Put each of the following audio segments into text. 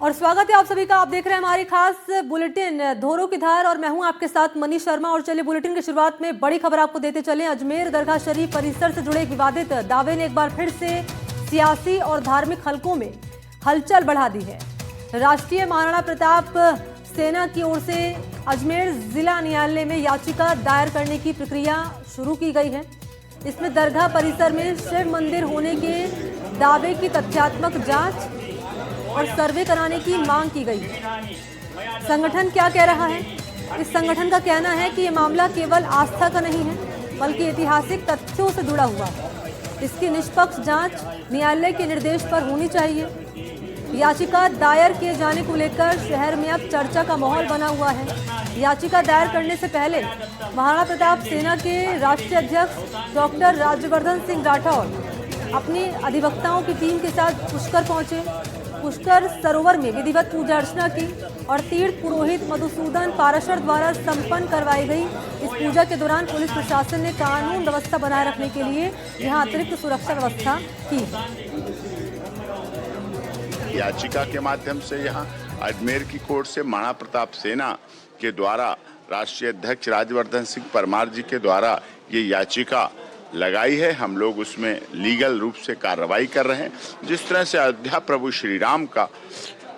और स्वागत है आप सभी का। आप देख रहे हैं हमारी खास बुलेटिन धोरों की धार और मैं हूं आपके साथ मनीष शर्मा। और चलिए बुलेटिन की शुरुआत में बड़ी खबर आपको देते चले। अजमेर दरगाह शरीफ परिसर से जुड़े एक विवादित दावे ने एक बार फिर से सियासी और धार्मिक हलकों में हलचल बढ़ा दी है। राष्ट्रीय महाराणा प्रताप सेना की ओर से अजमेर जिला न्यायालय में याचिका दायर करने की प्रक्रिया शुरू की गई है। इसमें दरगाह परिसर में शिव मंदिर होने के दावे की तथ्यात्मक जांच और सर्वे कराने की मांग की गई है। संगठन क्या कह रहा है? इस संगठन का कहना है कि ये मामला केवल आस्था का नहीं है बल्कि ऐतिहासिक तथ्यों से जुड़ा हुआ है। इसकी निष्पक्ष जांच न्यायालय के निर्देश पर होनी चाहिए। याचिका दायर किए जाने को लेकर शहर में अब चर्चा का माहौल बना हुआ है। याचिका दायर करने से पहले महाराणा प्रताप सेना के राष्ट्रीय अध्यक्ष डॉक्टर राज्यवर्धन सिंह राठौर अपनी अधिवक्ताओं की टीम के साथ पुष्कर पहुंचे। पुष्कर सरोवर में विधिवत पूजा अर्चना की और तीर्थ पुरोहित मधुसूदन पाराशर द्वारा संपन्न करवाई गई इस पूजा के दौरान पुलिस प्रशासन ने कानून व्यवस्था बनाए रखने के लिए यहां अतिरिक्त सुरक्षा व्यवस्था की। याचिका के माध्यम से यहां अजमेर की कोर्ट से महाराणा प्रताप सेना के द्वारा राष्ट्रीय अध्यक्ष राज्यवर्धन सिंह परमार जी के द्वारा ये याचिका लगाई है। हम लोग उसमें लीगल रूप से कार्रवाई कर रहे हैं। जिस तरह से अयोध्या प्रभु श्री राम का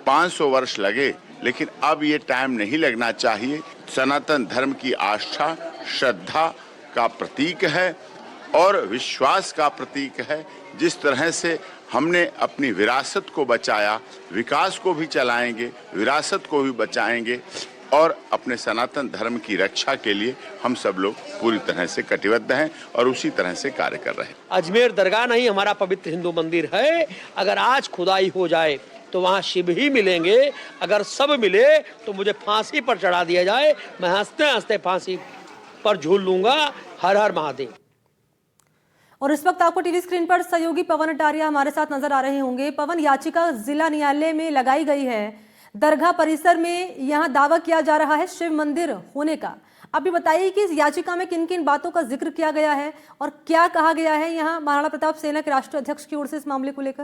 500 वर्ष लगे, लेकिन अब ये टाइम नहीं लगना चाहिए। सनातन धर्म की आस्था, श्रद्धा का प्रतीक है और विश्वास का प्रतीक है। जिस तरह से हमने अपनी विरासत को बचाया, विकास को भी चलाएंगे, विरासत को भी बचाएंगे और अपने सनातन धर्म की रक्षा के लिए हम सब लोग पूरी तरह से कटिबद्ध हैं और उसी तरह से कार्य कर रहे हैं। अजमेर दरगाह नहीं, हमारा पवित्र हिंदू मंदिर है। अगर आज खुदाई हो जाए तो वहाँ शिव ही मिलेंगे। अगर सब मिले तो मुझे फांसी पर चढ़ा दिया जाए, मैं हंसते हंसते फांसी पर झूल लूंगा। हर हर महादेव। और इस वक्त आपको टीवी स्क्रीन पर सहयोगी पवन अटारिया हमारे साथ नजर आ रहे होंगे। पवन, याचिका जिला न्यायालय में लगाई गई है। दरगाह परिसर में यहां दावा किया जा रहा है शिव मंदिर होने का। अभी बताइए कि इस याचिका में किन किन बातों का जिक्र किया गया है और क्या कहा गया है यहां महाराणा प्रताप सेना के राष्ट्रीय अध्यक्ष की ओर से इस मामले को लेकर।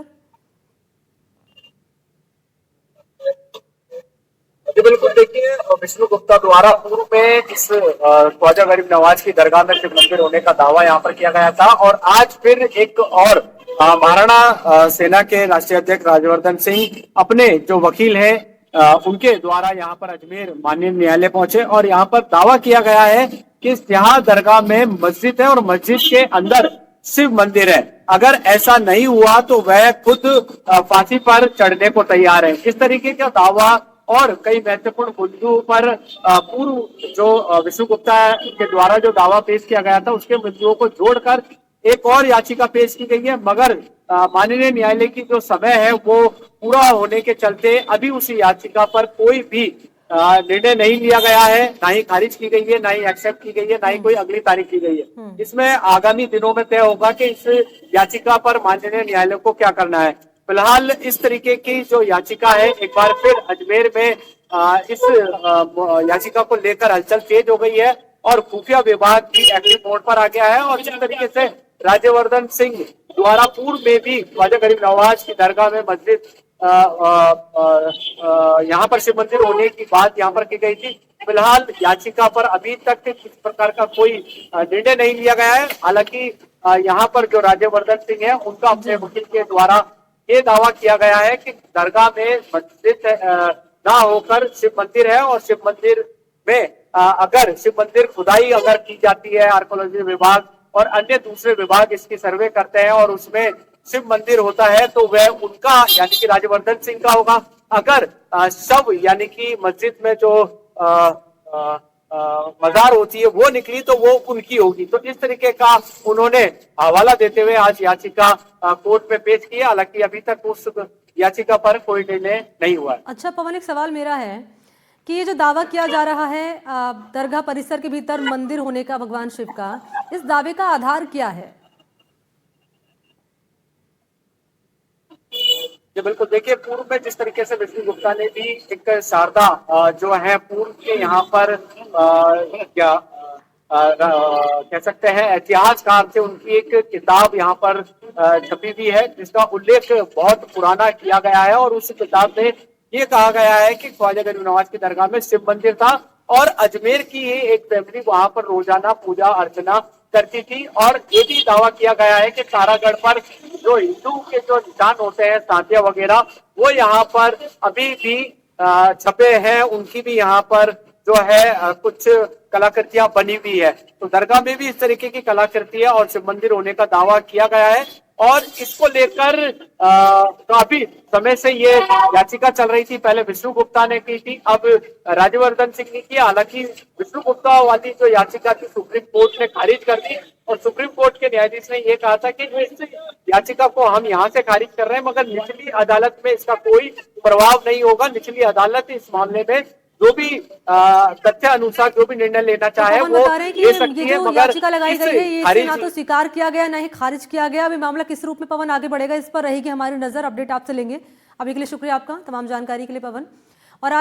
बिल्कुल, देखिए विष्णु गुप्ता द्वारा पूर्व में इस ख्वाजा गरीब नवाज की दरगाह में शिव मंदिर होने का दावा यहाँ पर किया गया था और आज फिर एक और महाराणा सेना के राष्ट्रीय अध्यक्ष राज्यवर्धन सिंह अपने जो वकील हैं उनके द्वारा यहाँ पर अजमेर माननीय न्यायालय पहुंचे और यहाँ पर दावा किया गया है कि यहाँ दरगाह में मस्जिद है और मस्जिद के अंदर शिव मंदिर है। अगर ऐसा नहीं हुआ तो वह खुद फांसी पर चढ़ने को तैयार है। इस तरीके का दावा और कई महत्वपूर्ण मुद्दों पर पूर्व जो विष्णु गुप्ता के द्वारा जो दावा पेश किया गया था उसके मुद्दों को जोड़कर एक और याचिका पेश की गई है। मगर माननीय न्यायालय की जो समय है वो पूरा होने के चलते अभी उस याचिका पर कोई भी निर्णय नहीं लिया गया है, ना ही खारिज की गई है, ना ही एक्सेप्ट की गई है, ना ही कोई अगली तारीख की गई है। इसमें आगामी दिनों में तय होगा कि इस याचिका पर माननीय न्यायालय को क्या करना है। फिलहाल इस तरीके की जो याचिका है, एक बार फिर अजमेर में इस याचिका को लेकर हलचल तेज हो गई है और खुफिया विभाग भी एक्टिव मोड पर आ गया है। और जिस तरीके से राज्यवर्धन सिंह द्वारा पूर्व में भी ख्वाजा गरीब नवाज की दरगाह में मस्जिद यहाँ पर शिव मंदिर होने की बात यहाँ पर की गई थी। फिलहाल याचिका पर अभी तक किस प्रकार का कोई निर्णय नहीं लिया गया है। हालांकि यहाँ पर जो राज्यवर्धन सिंह है उनका अपने वकील के द्वारा ये दावा किया गया है कि दरगाह में मस्जिद ना होकर शिव मंदिर है और शिव मंदिर में अगर शिव मंदिर खुदाई अगर की जाती है, आर्कोलॉजी विभाग और अन्य दूसरे विभाग इसकी सर्वे करते हैं और उसमें शिव मंदिर होता है तो वह उनका यानी कि राज्यवर्धन सिंह का होगा। अगर शव यानी कि मस्जिद में जो मजार होती है वो निकली तो वो उनकी होगी। तो इस तरीके का उन्होंने हवाला देते हुए आज याचिका कोर्ट में पेश की। हालांकि अभी तक उस याचिका पर कोई निर्णय नहीं हुआ है। अच्छा पवन, एक सवाल मेरा है कि ये जो दावा किया जा रहा है दरगाह परिसर के भीतर मंदिर होने का भगवान शिव का, इस दावे का आधार क्या है? जी बिल्कुल, देखिए पूर्व में जिस तरीके से विष्णु गुप्ता ने भी एक शारदा जो है पूर्व के यहाँ पर क्या कह सकते हैं इतिहासकार थे, उनकी एक किताब यहाँ पर छपी हुई है जिसका उल्लेख बहुत पुराना किया गया है और उस किताब में ये कहा गया है कि ख्वाजा गरीब नवाज की दरगाह में शिव मंदिर था और अजमेर की ही एक फैमिली वहां पर रोजाना पूजा अर्चना करती थी। और ये भी दावा किया गया है कि तारागढ़ पर जो हिंदू के जो निशान होते हैं, तांतिया वगैरह, वो यहाँ पर अभी भी छपे हैं। उनकी भी यहाँ पर जो है कुछ कलाकृतियां बनी हुई है। तो दरगाह में भी इस तरीके की कलाकृति है और शिव मंदिर होने का दावा किया गया है। और इसको लेकर काफी समय से ये याचिका चल रही थी। पहले विष्णु गुप्ता ने की थी, अब राज्यवर्धन सिंह ने की। हालांकि विष्णु गुप्ता वाली जो याचिका थी सुप्रीम कोर्ट ने खारिज कर दी और सुप्रीम कोर्ट के न्यायाधीश ने यह कहा था कि इस याचिका को हम यहाँ से खारिज कर रहे हैं, मगर निचली अदालत में इसका कोई प्रभाव नहीं होगा। निचली अदालत इस मामले में जो भी तथ्य अनुसार जो भी निर्णय लेना चाहे तो वो बता रहे हैं कि ले सकती है, ये जो मगर याचिका लगाई गई है ये खारिज ना तो स्वीकार किया गया ना ही खारिज किया गया। अभी मामला किस रूप में पवन आगे बढ़ेगा इस पर रहेगी हमारी नजर। अपडेट आपसे लेंगे। अभी के लिए शुक्रिया आपका तमाम जानकारी के लिए पवन। और